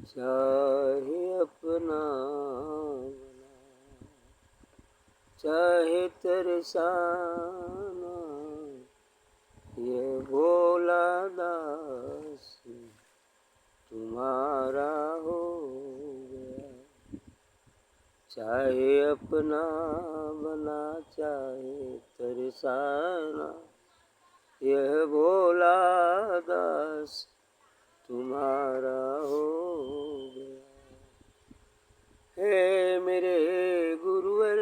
चाहे अपना बना, चाहे तरसाना, ये भोला दास तुम्हारा हो गया। चाहे अपना बना, चाहे तरसाना, यह भोला दास तुम्हारा हो गया। हे मेरे गुरुवर,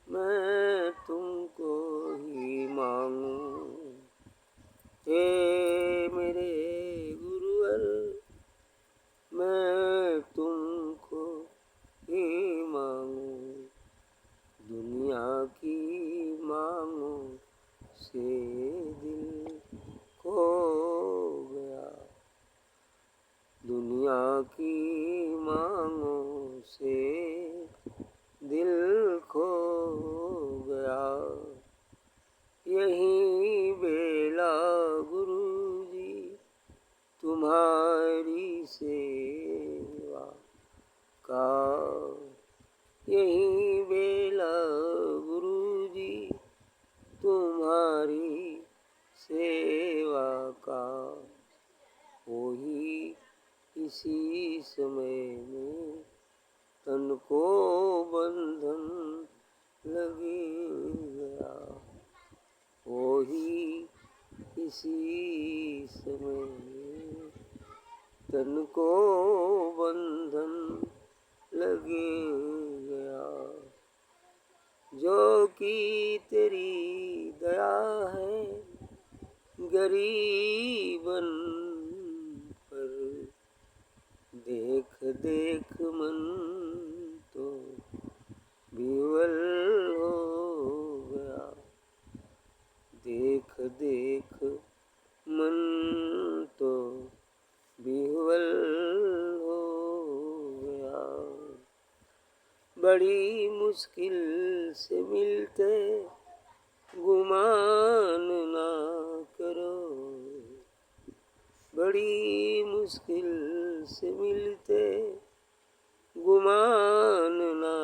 मैं तुमको ही मांगू। हे मेरे गुरुवर, मैं तुमको ही मांगू। दुनिया की मांगों से दिल खो गया। दुनिया की मांगों से दिल खो गया। यही बेला गुरुजी तुम्हारी सेवा का, यही बेला गुरुजी तुम्हारी सेवा का। वही इसी समय में तन को बंधन लगे गया। वही इसी समय में तन को बंधन लगे गया। जो कि तेरी दया है गरीबन पर, देख देख मन तो विवल हो गया। देख देख मन तो विवल हो गया। बड़ी मुश्किल से मिलते गुमान ना करो। बड़ी मुश्किल से मिलते गुमान ना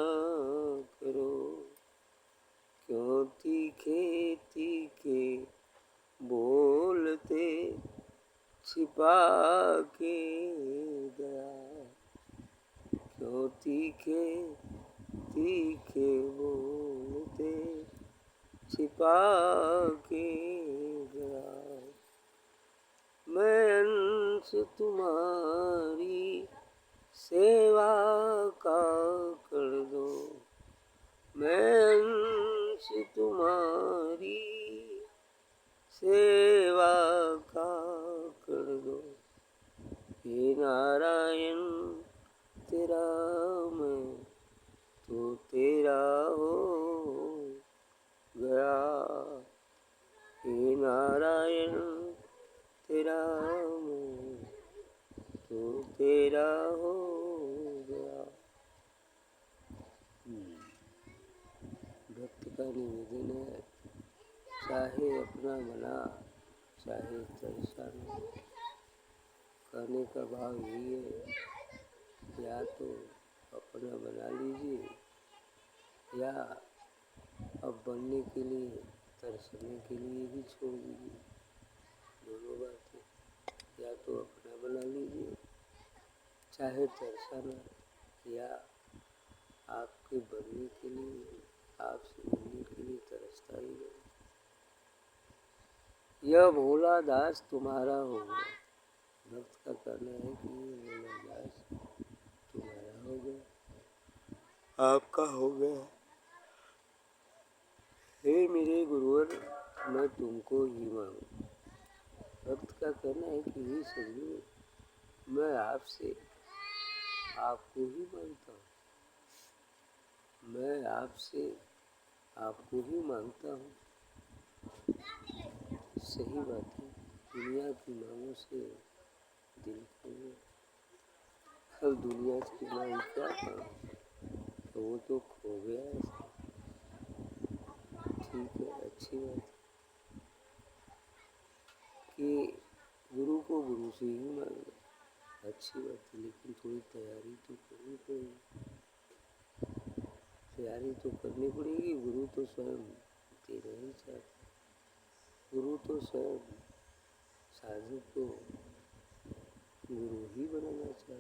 करो। क्यों तीखे तीखे बोलते छिपा के दया। क्यों तीखे तीखे बोलते छिपा के गया। मैं अंश तुम्हारी सेवा का कर दो। मैं अंश तुम्हारी सेवा का कर दो। हे नारायण तेरा मैं तो तेरा हो गया। हे नारायण तेरा मैं तो तेरा हो गया। भक्त का निवेदन है, चाहे अपना बना, चाहे तरसाना। कहने का भाव यही है, या तो अपना बना लीजिए, या अब बनने के लिए तरसने के लिए भी छोड़ दीजिए। दोनों बातें, या तो अपना बना लीजिए, चाहे तरसाना, या आपके बनने के लिए, आपसे मिलने के लिए तरसता ही रहे। यह भोला दास तुम्हारा हो गया। भक्त का कहना है कि ये भोला दास तुम्हारा हो गया, आपका हो गया। हे मेरे गुरुवर, मैं तुमको ही मांगू। भक्त का कहना है कि हे सद्गुरु, मैं आपसे आपको ही मांगता हूँ। मैं आपसे आपको ही मांगता हूँ। सही बात है, दुनिया की मांगों से दिल खो गया। अब दुनिया की मांग क्या करूँ, तो वो तो खो गया है। ठीक है, अच्छी बात है कि गुरु को गुरु से ही मांगे। अच्छी बात है, लेकिन थोड़ी तैयारी तो करनी पड़ेगी। तैयारी तो करनी पड़ेगी। गुरु तो स्वयं देना ही चाहता है। गुरु तो स्वयं साधक को गुरु ही बनाना चाहता है।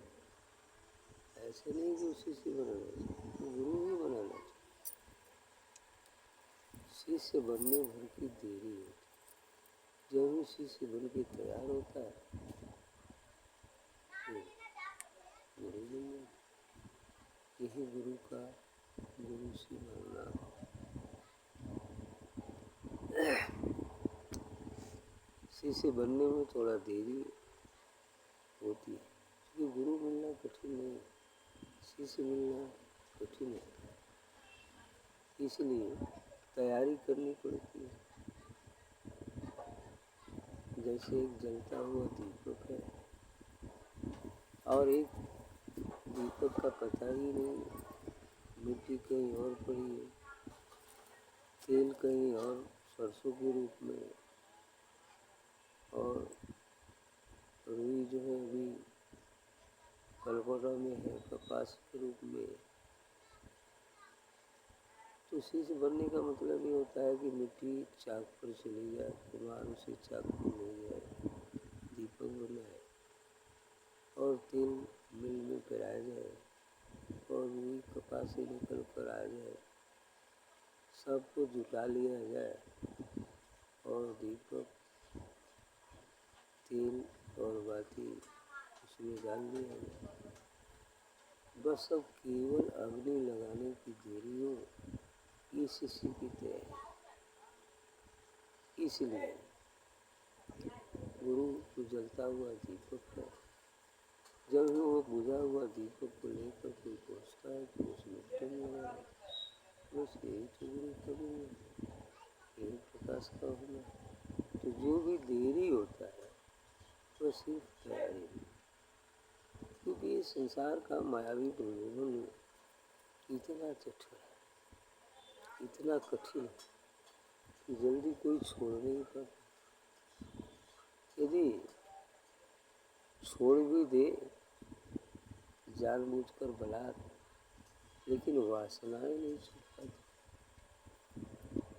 ऐसे नहीं कि शिष्य बनाना चाहता, गुरु ही बनाना चाहता। शिष्य बनने भर की देरी होती। जब भी शिष्य बन के तैयार होता है तो गुरु बन जाता। यही गुरु का गुरु से मानना। शिष्य बनने में थोड़ा देरी होती है, क्योंकि गुरु मिलना कठिन नहीं, शिष्य मिलना कठिन होता है। इसलिए तैयारी करनी पड़ती है। जैसे एक जलता हुआ दीपक है और एक दीपक का पता ही नहीं, मिट्टी कहीं और पड़ी है, तेल कहीं और सरसों के रूप में, और रुई जो है अभी कलकोटा में है कपास के रूप में। तो शिष्य बनने का मतलब ये होता है कि मिट्टी चाक पर चली जाए, कुम्हार उसे चाक पर ले जाए, दीपक बनाए और तेल मिल में पेराया जाए और रुई कपास से निकल कर आ जाए, सबको जुटा लिया जाए और दीपक तेल और बाती उसमें डाल दिया जाए। बस अब केवल अग्नि लगाने की देरी हो, ये शिष्य की तय है। इसलिए गुरु तो जलता हुआ दीपक है। जब भी वो बुझा हुआ दीपक को लेकर कोई पहुँचता है तो उसमें टन लगा, बस यही तो गुरु करेंगे, यही प्रकाश का होना। तो जो भी देरी होता है वो सिर्फ तैयारी है, क्योंकि ये संसार का मायावी प्रलोभन इतना जटिल है, इतना कठिन है कि जल्दी कोई छोड़ नहीं पाता। यदि छोड़ भी दे जानबूझकर बलात्, लेकिन वासनाएं नहीं छूट पाती।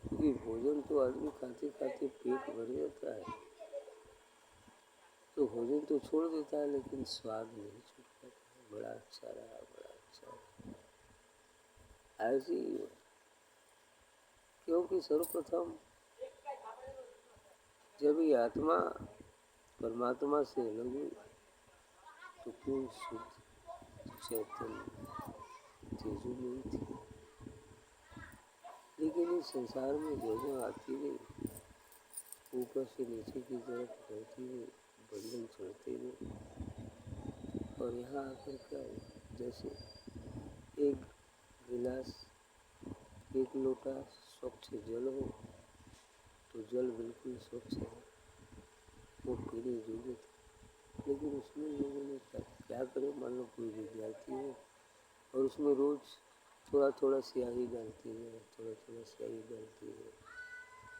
क्योंकि भोजन तो आदमी खाते खाते पेट भर जाता है, तो भोजन तो छोड़ देता है, लेकिन स्वाद नहीं छूट पाता है। बड़ा अच्छा रहा, बड़ा अच्छा रहा, ऐसे ही हो। क्योंकि सर्वप्रथम जब ये आत्मा परमात्मा से अलग हुई तो कोई शुद्ध चैतन्य तेजोमयी थी, लेकिन इस संसार में जो आती गई, ऊपर से नीचे की तरफ बढ़ती गई, बंधन चढ़ते गए, और यहाँ आकर क्या हुआ, जैसे एक गिलास, एक लोटा स्वच्छ जल हो तो जल बिल्कुल स्वच्छ है, वो पीने योग्य था, लेकिन उसमें लोगों ने क्या करे, मान लो कोई विद्यार्थी हो और उसमें रोज थोड़ा थोड़ा स्याही डालती है, थोड़ा थोड़ा स्याही डालती है,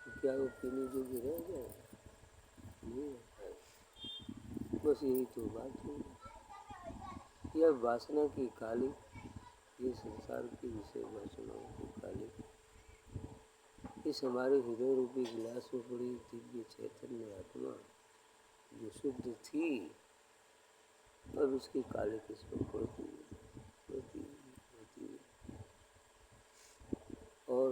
तो क्या वो पीने योग्य रह जाए? नहीं रहता है। बस यही तो बात है। यह वासना की काली, ये संसार की विषय वासनाओं की काली, इस हमारे हृदय रूपी गिलास में पड़ी दिव्य चैतन्य आत्मा जो शुद्ध थी, अब इसकी काले किस्मत पड़ती होती और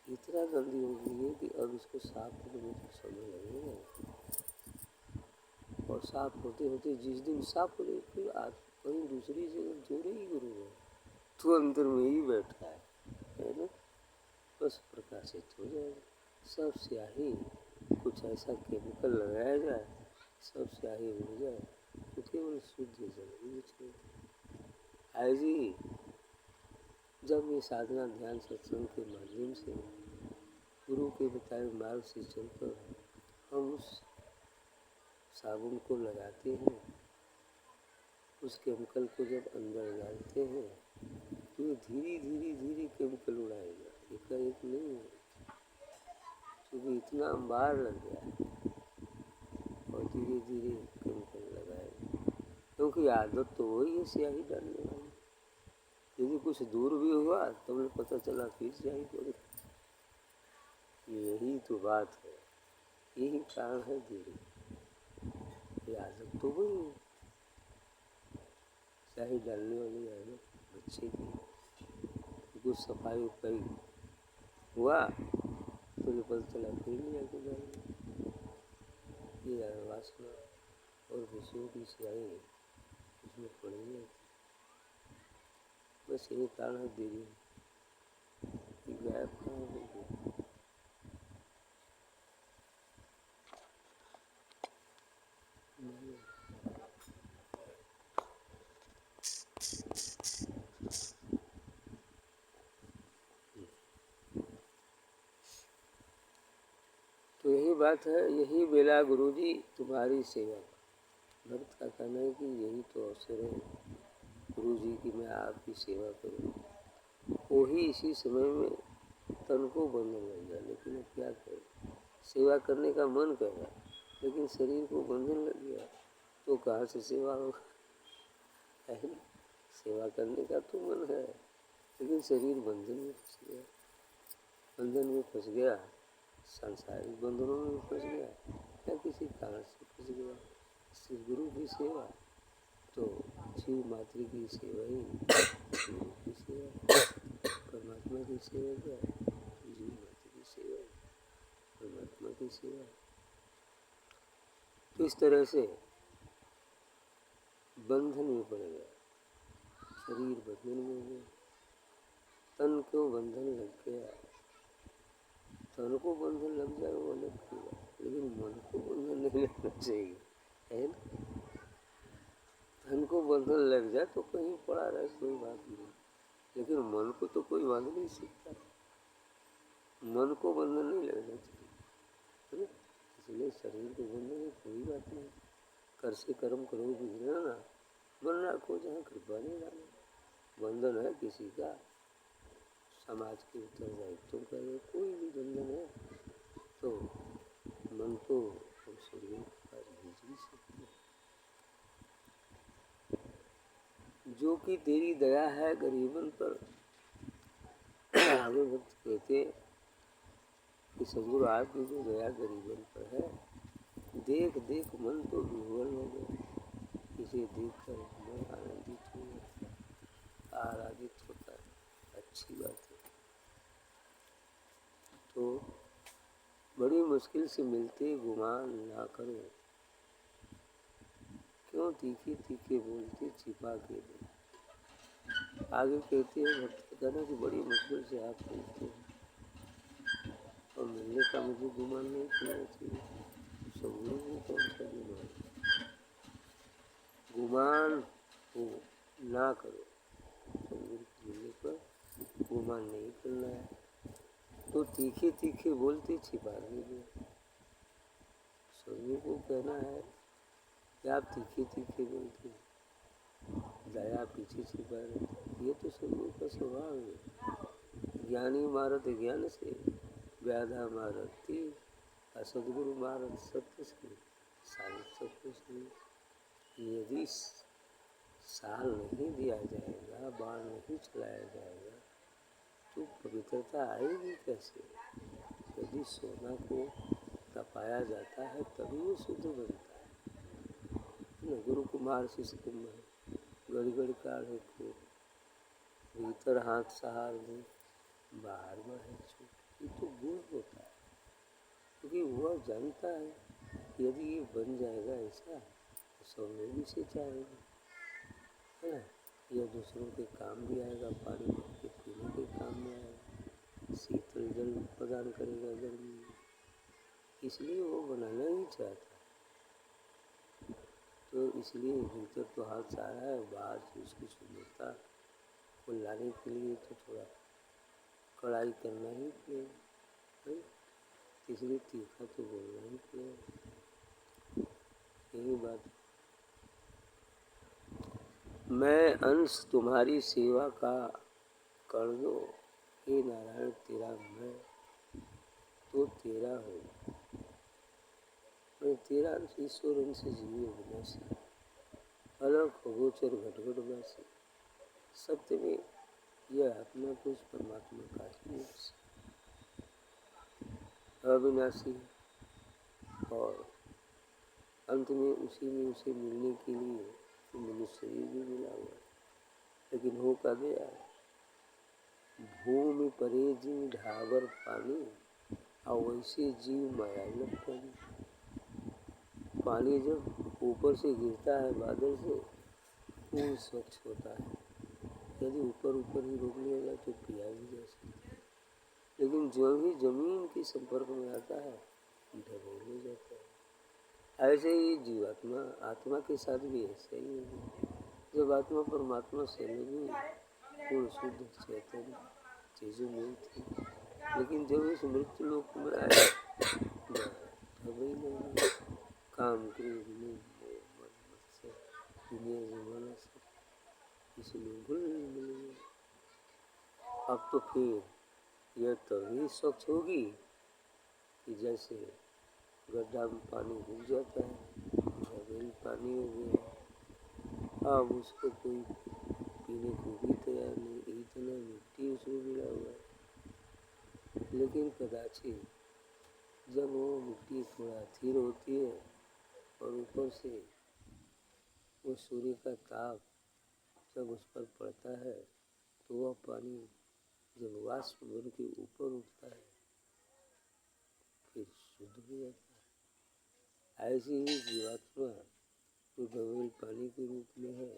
इतना गंदी हो गई है कि अब इसको साफ करने में तो समय लगेगा, और साफ होते होते जिस दिन साफ हो जाए फिर आज कहीं दूसरी जगह थोड़े ही गुरु है, तो अंदर में ही बैठा है ना। बस प्रकाशित हो जाएगा। सब स्याही, कुछ ऐसा केमिकल लगाया जाए, सब स्याही हो जाए तो केवल शुद्ध जल ही बचेगा। ऐसे ही जब ये साधना ध्यान सत्संग के माध्यम से गुरु के बताए मार्ग से चलकर हम उस साबुन को लगाते हैं, उस केमिकल को जब अंदर डालते हैं तो ये धीरे धीरे धीरे केमिकल उड़ाएगा, एकाएक नहीं है, क्योंकि इतना अंबार लग गया है और धीरे धीरे केमिकल लगाएगा। क्योंकि आदत तो वही है स्याही डालने वाली। यदि कुछ दूर भी हुआ तो हमें पता चला फिर स्याही पड़ी। यही तो बात है, यही कारण है देरी। ये आदत तो वही है स्याही डालने वाली आदत बच्चे की। कुछ सफाई उफाई हुआ तो ये पता चला फिर नहीं आके डालना। ये वासना और विषयों की स्याही उसमें पड़ी है। बस यही कारण है देरी गायब कहाँ हो गई। तो यही बात है, यही बेला गुरुजी तुम्हारी सेवा। भक्त का कहना है कि यही तो अवसर है गुरुजी की मैं आपकी सेवा करूँ। वो ही इसी समय में तन को बंधन लग गया, लेकिन अब क्या करें, सेवा करने का मन कर रहा है लेकिन शरीर को बंधन लग गया तो कहाँ से सेवा होगा, है ना। सेवा करने का तो मन है लेकिन शरीर बंधन में फंस गया, बंधन में फंस गया, सांसारिक बंधनों में फंस गया या किसी कारण से फंस गया। श्री गुरु की सेवा तो जीव मात्र की सेवा ही गुरु की सेवा, परमात्मा की सेवा क्या है, जीव मात्र की सेवा, परमात्मा की सेवा। तो इस तरह से बंधन में पड़ गया, शरीर बंधन में हो गया, तन को बंधन लग गया। तन को बंधन लग जाए वो अलग की बात, लेकिन मन को बंधन नहीं लगना चाहिए, है ना। तन को बंधन लग जाए तो कहीं पड़ा रहे कोई बात नहीं, लेकिन मन को तो कोई बांध नहीं सकता, मन को बंधन नहीं लगना चाहिए, है ना। इसलिए शरीर को बंधन में कोई बात नहीं, कर से कर्म करो गुजरना, मन रखो जहाँ कृपा नहीं डालो। बंधन है किसी का, समाज के उत्तरदायित्व का है, कोई भी बंधन है तो मन को और शरीर के पास भेज भी सकते हैं। जो कि तेरी दया है गरीबन पर, आगे भक्त कहते कि सदगुरु आपकी जो दया गरीबन पर है, देख देख मन तो विह्वल हो गया, इसे देख कर मन आनंदित हो गया, आराधित होता है। अच्छी बात है। तो बड़ी मुश्किल से मिलते गुमान ना करो, क्यों तीखे तीखे बोलते छिपा के दो। आगे कहते हैं भक्त कहना कि बड़ी मुश्किल से आप मिलते हैं और मिलने का मुझे गुमान नहीं करना चाहिए। सदगुरु को कौन सा गुमान, गुमान हो ना करो, सदगुरु को मिलने पर गुमान नहीं करना है। तो तीखे तीखे बोलते छिपा के दो। सदगुरु को कहना है कि आप तीखे तीखे बोलते, दया पीछे छिपा रहती, ये तो सदगुरु का स्वभाव है। ज्ञानी मारत ज्ञान से, व्याधा मारत तीर, असदगुरु मारत सत्य से, साहित्य से। यदि साल नहीं दिया जाएगा, बाण नहीं चलाया जाएगा तो पवित्रता आएगी कैसे। यदि सोना को तपाया जाता है तभी वो शुद्ध बनता है। गुरु कुमार शिष्य कुंभ है, गड़ गड़ काढ़े को, भीतर हाथ सहार दे, बाहर है छूट। ये तो गुण होता है, क्योंकि वह जानता है यदि ये बन जाएगा ऐसा तो सब लोग इसे चाहेंगे, है ना। यह दूसरों के काम भी आएगा, पानी के पीने के काम में आएगा, शीतल जल प्रदान करेगा गर्मी में, इसलिए वो बनाना ही चाहता है। तो इसलिए भीतर तो हाथ सहारा है, बाहर से उसकी सुंदरता को लाने के लिए तो थोड़ा कड़ाई करना ही पड़ेगा, इसलिए तीखा तो बोलना ही पड़ेगा। यही बात, मैं अंश तुम्हारी सेवा का कर दो, हे नारायण तेरा मैं तो तेरा हो। मैं तेरा अंश, ईश्वर अंश जीव विनाशी, अलग गोचर घटघट वासी सत्य में यह आत्मा को उस परमात्मा का ही अविनाशी, और अंत में उसी में उसे मिलने के लिए तो मनुष्य शरीर भी मिला हुआ है। लेकिन हो का गया भूमि परे जीव ढाबर पानी, और वैसे जीव माया लग पानी। पानी जब ऊपर से गिरता है बादल से वो स्वच्छ होता है, यदि ऊपर ऊपर ही रोक लिया जाए तो पिया भी जा सकता है, लेकिन जो ही जमीन के संपर्क में आता है डबोल हो जाता है। ऐसे ही जीवात्मा आत्मा के साथ भी ऐसा ही होगा। जब आत्मा परमात्मा से लगी पूर्ण शुद्ध चैतन्य चीज़ों में थी, लेकिन जब इस मृत्यु लोक में आया तभी नहीं काम क्रोध मोह मन मत्सर दुनिया जमाना सब इसमें घुल मिल गया। अब तो फिर यह तभी स्वच्छ होगी कि जैसे गड्ढा में पानी घुल जाता है, झबेल पानी हो गया, अब उसको कोई पीने को भी तैयार नहीं, इतना मिट्टी उसमें मिला हुआ है। लेकिन कदाचित जब वो मिट्टी थोड़ा स्थिर होती है और ऊपर से वो सूर्य का ताप जब उस पर पड़ता है तो वह पानी जब वाष्प बन के ऊपर उठता है फिर शुद्ध हो जाता है। ऐसी ही जीवात्मा जो डबल पानी के रूप में है,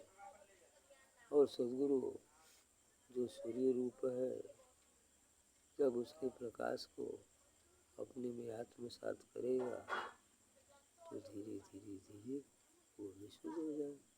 और सद्गुरु जो सूर्य रूप है, जब उसके प्रकाश को अपने में आत्मसात करेगा तो धीरे धीरे धीरे वो भी शुद्ध हो जाएगा।